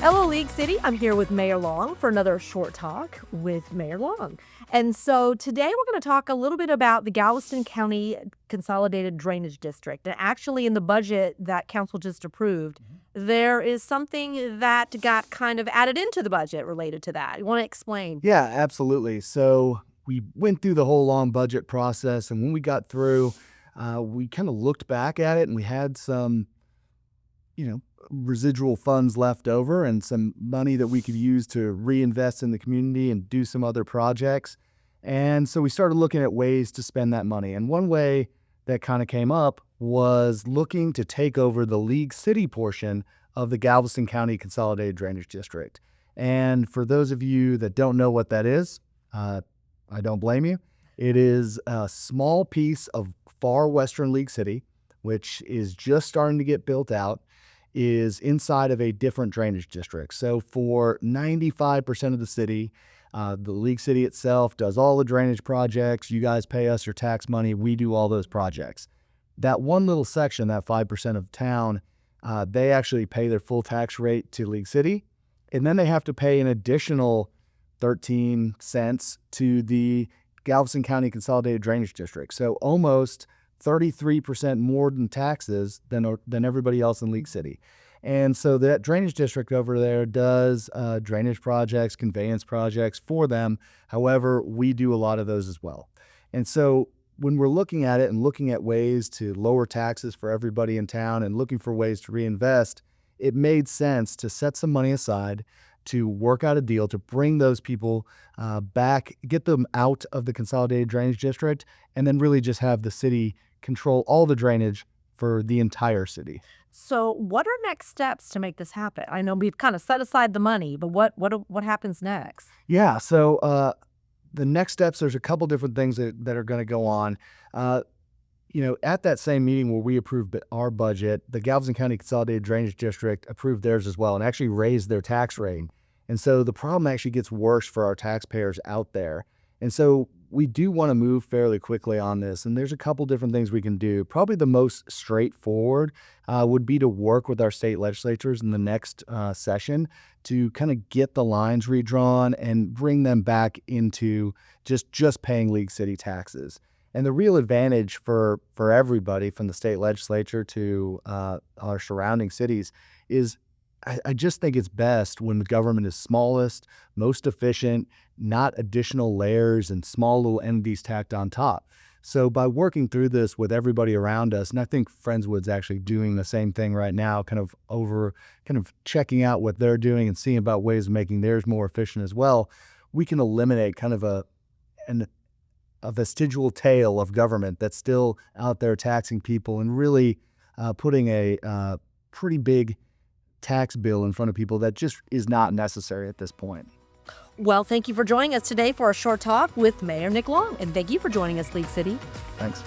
Hello, League City. I'm here with Mayor Long for another short talk with Mayor Long. And so today we're going to talk a little bit about the Galveston County Consolidated Drainage District. And actually, in the budget that council just approved, there is something that got kind of added into the budget related to that. You want to explain? Yeah, absolutely. So we went through the whole long budget process, and when we got through, we kind of looked back at it, and we had some, residual funds left over and some money that we could use to reinvest in the community and do some other projects. And so we started looking at ways to spend that money. And one way that kind of came up was looking to take over the League City portion of the Galveston County Consolidated Drainage District. And for those of you that don't know what that is, I don't blame you. It is a small piece of far western League City, which is just starting to get built out, is inside of a different drainage district. So for 95% of the city, the League City itself does all the drainage projects. You guys pay us your tax money. We do all those projects. That one little section, that 5% of town, they actually pay their full tax rate to League City. And then they have to pay an additional 13 cents to the Galveston County Consolidated Drainage District. So almost 33% more than taxes than everybody else in League City. And so that drainage district over there does drainage projects, conveyance projects for them. However, we do a lot of those as well. And so when we're looking at it and looking at ways to lower taxes for everybody in town and looking for ways to reinvest, it made sense to set some money aside to work out a deal to bring those people back, get them out of the Consolidated Drainage District, and then really just have the city control all the drainage for the entire city. So what are next steps to make this happen? I know we've kind of set aside the money, but what happens next? Yeah, so the next steps, there's a couple different things that are going to go on. At that same meeting where we approved our budget, the Galveston County Consolidated Drainage District approved theirs as well and actually raised their tax rate. And so the problem actually gets worse for our taxpayers out there. And so we do want to move fairly quickly on this. And there's a couple different things we can do. Probably the most straightforward would be to work with our state legislatures in the next session to kind of get the lines redrawn and bring them back into just paying League City taxes. And the real advantage for everybody from the state legislature to our surrounding cities is I just think it's best when the government is smallest, most efficient, not additional layers and small little entities tacked on top. So by working through this with everybody around us, and I think Friendswood's actually doing the same thing right now, kind of checking out what they're doing and seeing about ways of making theirs more efficient as well, we can eliminate kind of a vestigial tail of government that's still out there taxing people and really putting a pretty big tax bill in front of people that just is not necessary at this point. Well, thank you for joining us today for a short talk with Mayor Nick Long. And thank you for joining us, League City. Thanks.